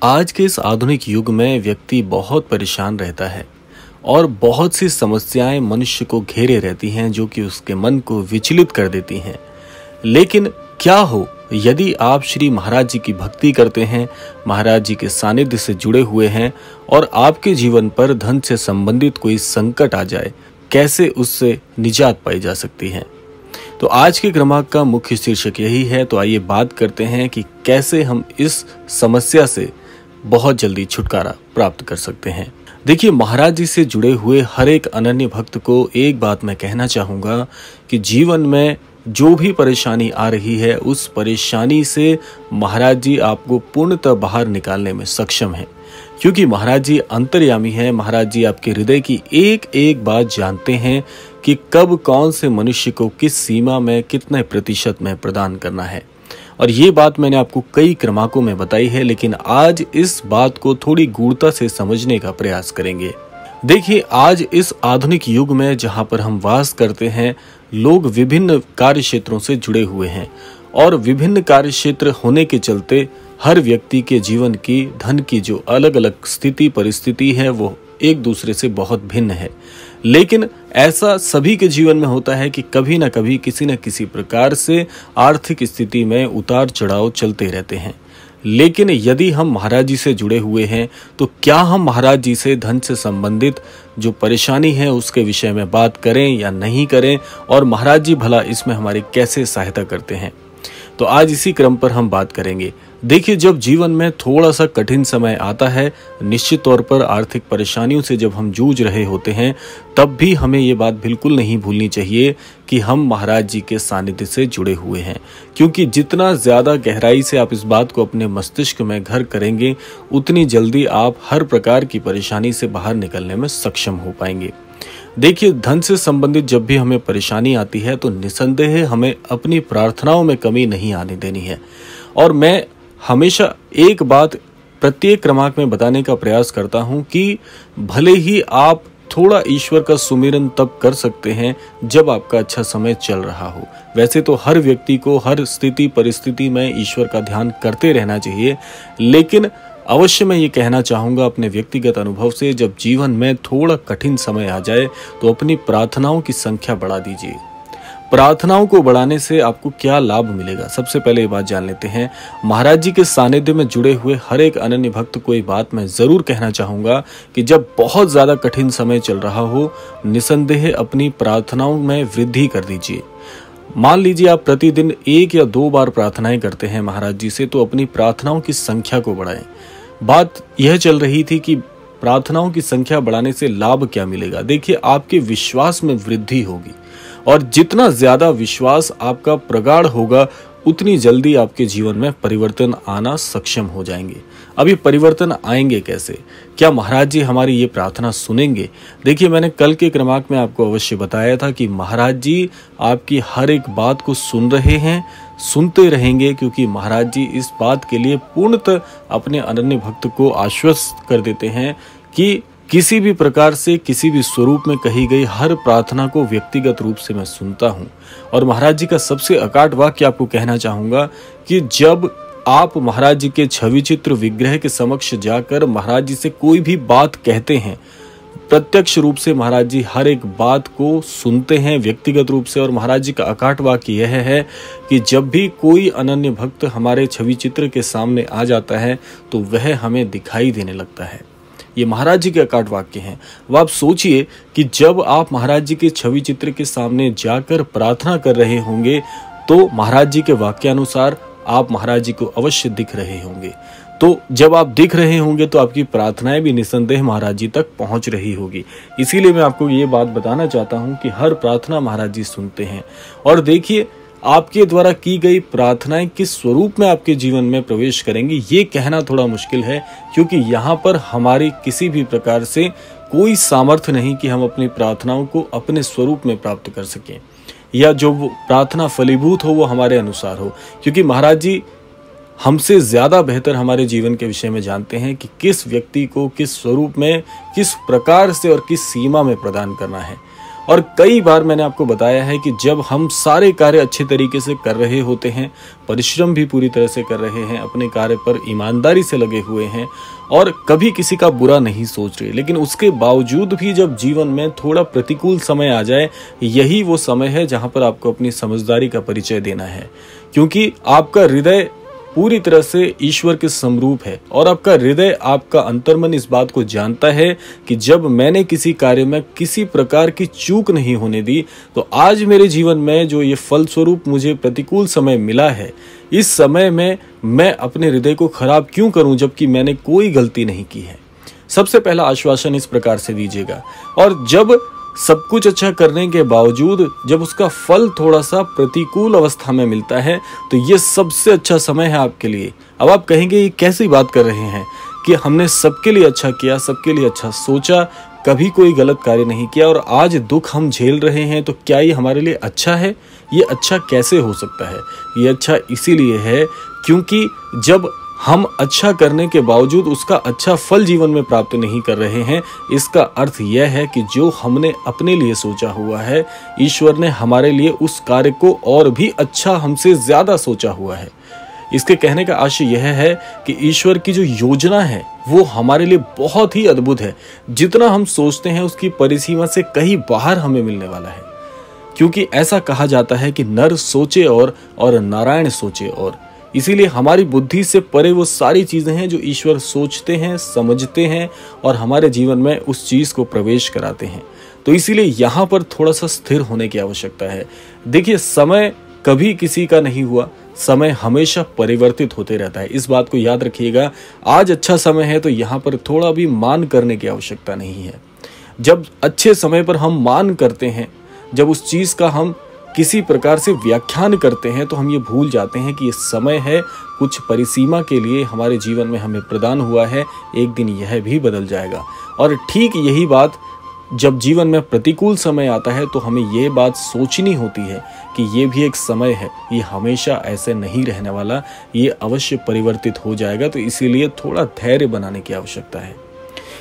आज के इस आधुनिक युग में व्यक्ति बहुत परेशान रहता है और बहुत सी समस्याएं मनुष्य को घेरे रहती हैं जो कि उसके मन को विचलित कर देती हैं। लेकिन क्या हो यदि आप श्री महाराज जी की भक्ति करते हैं, महाराज जी के सानिध्य से जुड़े हुए हैं और आपके जीवन पर धन से संबंधित कोई संकट आ जाए, कैसे उससे निजात पाई जा सकती है। तो आज के क्रमांक का मुख्य शीर्षक यही है। तो आइए बात करते हैं कि कैसे हम इस समस्या से बहुत जल्दी छुटकारा प्राप्त कर सकते हैं। देखिए, महाराज जी से जुड़े हुए हर एक अनन्य भक्त को एक बात मैं कहना चाहूँगा कि जीवन में जो भी परेशानी आ रही है, उस परेशानी से महाराज जी आपको पूर्णतः बाहर निकालने में सक्षम हैं, क्योंकि महाराज जी अंतर्यामी हैं। महाराज जी आपके हृदय की एक एक बात जानते हैं कि कब कौन से मनुष्य को किस सीमा में कितने प्रतिशत में प्रदान करना है। और ये बात मैंने आपको कई क्रमांकों में बताई है, लेकिन आज इस बात को थोड़ी गूढ़ता से समझने का प्रयास करेंगे। देखिए, आज इस आधुनिक युग में जहाँ पर हम वास करते हैं, लोग विभिन्न कार्य क्षेत्रों से जुड़े हुए हैं और विभिन्न कार्य क्षेत्र होने के चलते हर व्यक्ति के जीवन की धन की जो अलग अलग स्थिति परिस्थिति है वो एक दूसरे से बहुत भिन्न है। लेकिन ऐसा सभी के जीवन में होता है कि कभी न कभी किसी न किसी प्रकार से आर्थिक स्थिति में उतार चढ़ाव चलते रहते हैं। लेकिन यदि हम महाराज जी से जुड़े हुए हैं तो क्या हम महाराज जी से धन से संबंधित जो परेशानी है उसके विषय में बात करें या नहीं करें, और महाराज जी भला इसमें हमारी कैसे सहायता करते हैं, तो आज इसी क्रम पर हम बात करेंगे। देखिए, जब जीवन में थोड़ा सा कठिन समय आता है, निश्चित तौर पर आर्थिक परेशानियों से जब हम जूझ रहे होते हैं, तब भी हमें ये बात बिल्कुल नहीं भूलनी चाहिए कि हम महाराज जी के सानिध्य से जुड़े हुए हैं, क्योंकि जितना ज़्यादा गहराई से आप इस बात को अपने मस्तिष्क में घर करेंगे, उतनी जल्दी आप हर प्रकार की परेशानी से बाहर निकलने में सक्षम हो पाएंगे। देखिए, धन से संबंधित जब भी हमें परेशानी आती है तो निसंदेह हमें अपनी प्रार्थनाओं में कमी नहीं आने देनी है। और मैं हमेशा एक बात प्रत्येक क्रमांक में बताने का प्रयास करता हूं कि भले ही आप थोड़ा ईश्वर का सुमिरन तब कर सकते हैं जब आपका अच्छा समय चल रहा हो। वैसे तो हर व्यक्ति को हर स्थिति परिस्थिति में ईश्वर का ध्यान करते रहना चाहिए, लेकिन अवश्य मैं ये कहना चाहूँगा अपने व्यक्तिगत अनुभव से, जब जीवन में थोड़ा कठिन समय आ जाए तो अपनी प्रार्थनाओं की संख्या बढ़ा दीजिए। प्रार्थनाओं को बढ़ाने से आपको क्या लाभ मिलेगा, सबसे पहले ये बात जान लेते हैं। महाराज जी के सानिध्य में जुड़े हुए हर एक अनन्य भक्त को ये बात मैं जरूर कहना चाहूँगा कि जब बहुत ज़्यादा कठिन समय चल रहा हो, निसंदेह अपनी प्रार्थनाओं में वृद्धि कर दीजिए। मान लीजिए आप प्रतिदिन 1 या 2 बार प्रार्थनाएं करते हैं महाराज जी से, तो अपनी प्रार्थनाओं की संख्या को बढ़ाएं। बात यह चल रही थी कि प्रार्थनाओं की संख्या बढ़ाने से लाभ क्या मिलेगा। देखिए, आपके विश्वास में वृद्धि होगी और जितना ज्यादा विश्वास आपका प्रगाढ़ होगा, उतनी जल्दी आपके जीवन में परिवर्तन आना सक्षम हो जाएंगे। अब ये परिवर्तन आएंगे कैसे, क्या महाराज जी हमारी ये प्रार्थना सुनेंगे? देखिए, मैंने कल के क्रमांक में आपको अवश्य बताया था कि महाराज जी आपकी हर एक बात को सुन रहे हैं, सुनते रहेंगे, क्योंकि महाराज जी इस बात के लिए पूर्णतः अपने अनन्य भक्त को आश्वस्त कर देते हैं कि किसी भी प्रकार से किसी भी स्वरूप में कही गई हर प्रार्थना को व्यक्तिगत रूप से मैं सुनता हूँ। और महाराज जी का सबसे अकाट वाक्य आपको कहना चाहूँगा कि जब आप महाराज जी के छवि चित्र विग्रह के समक्ष जाकर महाराज जी से कोई भी बात कहते हैं, प्रत्यक्ष रूप से महाराज जी हर एक बात को सुनते हैं व्यक्तिगत रूप से। और महाराज जी का अकाट वाक्य यह है कि जब भी कोई अनन्य भक्त हमारे छवि चित्र के सामने आ जाता है तो वह हमें दिखाई देने लगता है। ये महाराज जी के अकाट वाक्य हैं। अब आप सोचिए कि जब आप महाराज जी के छवि चित्र के सामने जाकर प्रार्थना कर रहे होंगे तो महाराज जी के वाक्यानुसार आप महाराज जी को अवश्य दिख रहे होंगे। तो जब आप दिख रहे होंगे तो आपकी प्रार्थनाएं भी निसंदेह महाराज जी तक पहुंच रही होगी। इसीलिए मैं आपको ये बात बताना चाहता हूं कि हर प्रार्थना महाराज जी सुनते हैं। और देखिए, आपके द्वारा की गई प्रार्थनाएं किस स्वरूप में आपके जीवन में प्रवेश करेंगी, ये कहना थोड़ा मुश्किल है, क्योंकि यहाँ पर हमारी किसी भी प्रकार से कोई सामर्थ्य नहीं कि हम अपनी प्रार्थनाओं को अपने स्वरूप में प्राप्त कर सकें या जो प्रार्थना फलीभूत हो वो हमारे अनुसार हो, क्योंकि महाराज जी हमसे ज्यादा बेहतर हमारे जीवन के विषय में जानते हैं कि किस व्यक्ति को किस स्वरूप में, किस प्रकार से और किस सीमा में प्रदान करना है। और कई बार मैंने आपको बताया है कि जब हम सारे कार्य अच्छे तरीके से कर रहे होते हैं, परिश्रम भी पूरी तरह से कर रहे हैं, अपने कार्य पर ईमानदारी से लगे हुए हैं और कभी किसी का बुरा नहीं सोच रहे, लेकिन उसके बावजूद भी जब जीवन में थोड़ा प्रतिकूल समय आ जाए, यही वो समय है जहां पर आपको अपनी समझदारी का परिचय देना है। क्योंकि आपका हृदय पूरी तरह से ईश्वर के समरूप है और आपका हृदय, आपका अंतर्मन इस बात को जानता है कि जब मैंने किसी कार्य में किसी प्रकार की चूक नहीं होने दी, तो आज मेरे जीवन में जो ये फलस्वरूप मुझे प्रतिकूल समय मिला है, इस समय में मैं अपने हृदय को खराब क्यों करूं जबकि मैंने कोई गलती नहीं की है। सबसे पहला आश्वासन इस प्रकार से दीजिएगा। और जब सब कुछ अच्छा करने के बावजूद जब उसका फल थोड़ा सा प्रतिकूल अवस्था में मिलता है, तो ये सबसे अच्छा समय है आपके लिए। अब आप कहेंगे ये कैसी बात कर रहे हैं कि हमने सबके लिए अच्छा किया, सबके लिए अच्छा सोचा, कभी कोई गलत कार्य नहीं किया और आज दुख हम झेल रहे हैं, तो क्या ये हमारे लिए अच्छा है? ये अच्छा कैसे हो सकता है? ये अच्छा इसीलिए है क्योंकि जब हम अच्छा करने के बावजूद उसका अच्छा फल जीवन में प्राप्त नहीं कर रहे हैं, इसका अर्थ यह है कि जो हमने अपने लिए सोचा हुआ है, ईश्वर ने हमारे लिए उस कार्य को और भी अच्छा, हमसे ज्यादा सोचा हुआ है। इसके कहने का आशय यह है कि ईश्वर की जो योजना है वो हमारे लिए बहुत ही अद्भुत है। जितना हम सोचते हैं उसकी परिसीमा से कहीं बाहर हमें मिलने वाला है। क्योंकि ऐसा कहा जाता है कि नर सोचे और नारायण सोचे और। इसीलिए हमारी बुद्धि से परे वो सारी चीजें हैं जो ईश्वर सोचते हैं, समझते हैं और हमारे जीवन में उस चीज को प्रवेश कराते हैं। तो इसीलिए यहाँ पर थोड़ा सा स्थिर होने की आवश्यकता है। देखिए, समय कभी किसी का नहीं हुआ, समय हमेशा परिवर्तित होते रहता है। इस बात को याद रखिएगा। आज अच्छा समय है तो यहाँ पर थोड़ा भी मान करने की आवश्यकता नहीं है। जब अच्छे समय पर हम मान करते हैं, जब उस चीज का हम किसी प्रकार से व्याख्यान करते हैं, तो हम ये भूल जाते हैं कि ये समय है कुछ परिसीमा के लिए हमारे जीवन में हमें प्रदान हुआ है, एक दिन यह भी बदल जाएगा। और ठीक यही बात जब जीवन में प्रतिकूल समय आता है तो हमें ये बात सोचनी होती है कि ये भी एक समय है, ये हमेशा ऐसे नहीं रहने वाला, ये अवश्य परिवर्तित हो जाएगा। तो इसीलिए थोड़ा धैर्य बनाने की आवश्यकता है।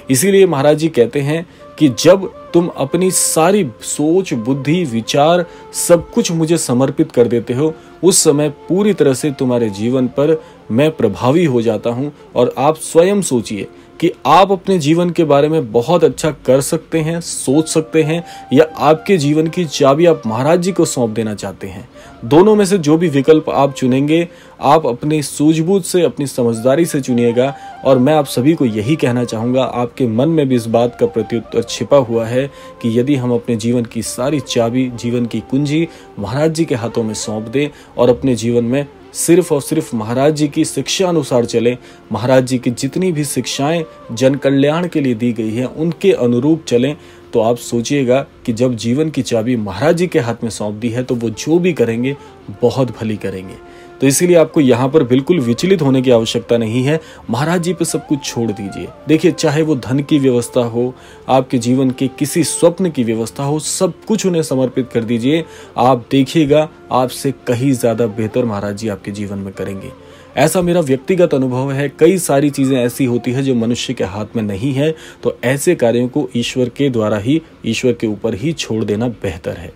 इसीलिए महाराज जी कहते हैं कि जब तुम अपनी सारी सोच, बुद्धि, विचार सब कुछ मुझे समर्पित कर देते हो, उस समय पूरी तरह से तुम्हारे जीवन पर मैं प्रभावी हो जाता हूं। और आप स्वयं सोचिए कि आप अपने जीवन के बारे में बहुत अच्छा कर सकते हैं, सोच सकते हैं, या आपके जीवन की चाबी आप महाराज जी को सौंप देना चाहते हैं। दोनों में से जो भी विकल्प आप चुनेंगे, आप अपनी सूझबूझ से, अपनी समझदारी से चुनिएगा। और मैं आप सभी को यही कहना चाहूँगा, आपके मन में भी इस बात का प्रत्युत्तर छिपा हुआ है कि यदि हम अपने जीवन की सारी चाबी, जीवन की कुंजी महाराज जी के हाथों में सौंप दें और अपने जीवन में सिर्फ और सिर्फ महाराज जी की शिक्षा अनुसार चलें, महाराज जी की जितनी भी शिक्षाएं जन कल्याण के लिए दी गई हैं उनके अनुरूप चलें, तो आप सोचिएगा कि जब जीवन की चाबी महाराज जी के हाथ में सौंप दी है तो वो जो भी करेंगे बहुत भली करेंगे। तो इसीलिए आपको यहाँ पर बिल्कुल विचलित होने की आवश्यकता नहीं है। महाराज जी पे सब कुछ छोड़ दीजिए। देखिए, चाहे वो धन की व्यवस्था हो, आपके जीवन के किसी स्वप्न की व्यवस्था हो, सब कुछ उन्हें समर्पित कर दीजिए। आप देखिएगा, आपसे कहीं ज्यादा बेहतर महाराज जी आपके जीवन में करेंगे। ऐसा मेरा व्यक्तिगत अनुभव है। कई सारी चीजें ऐसी होती है जो मनुष्य के हाथ में नहीं है, तो ऐसे कार्यों को ईश्वर के द्वारा ही, ईश्वर के ऊपर ही छोड़ देना बेहतर है।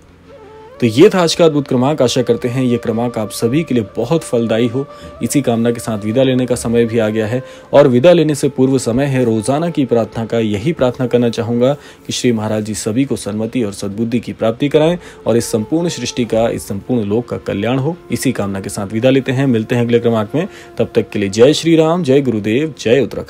तो ये था आज का अद्भुत क्रमांक। आशा करते हैं ये क्रमांक आप सभी के लिए बहुत फलदायी हो। इसी कामना के साथ विदा लेने का समय भी आ गया है और विदा लेने से पूर्व समय है रोजाना की प्रार्थना का। यही प्रार्थना करना चाहूंगा कि श्री महाराज जी सभी को सन्मति और सद्बुद्धि की प्राप्ति कराएं और इस संपूर्ण सृष्टि का, इस संपूर्ण लोक का कल्याण हो। इसी कामना के साथ विदा लेते हैं। मिलते हैं अगले क्रमांक में। तब तक के लिए जय श्री राम, जय गुरुदेव, जय उत्तराखंड।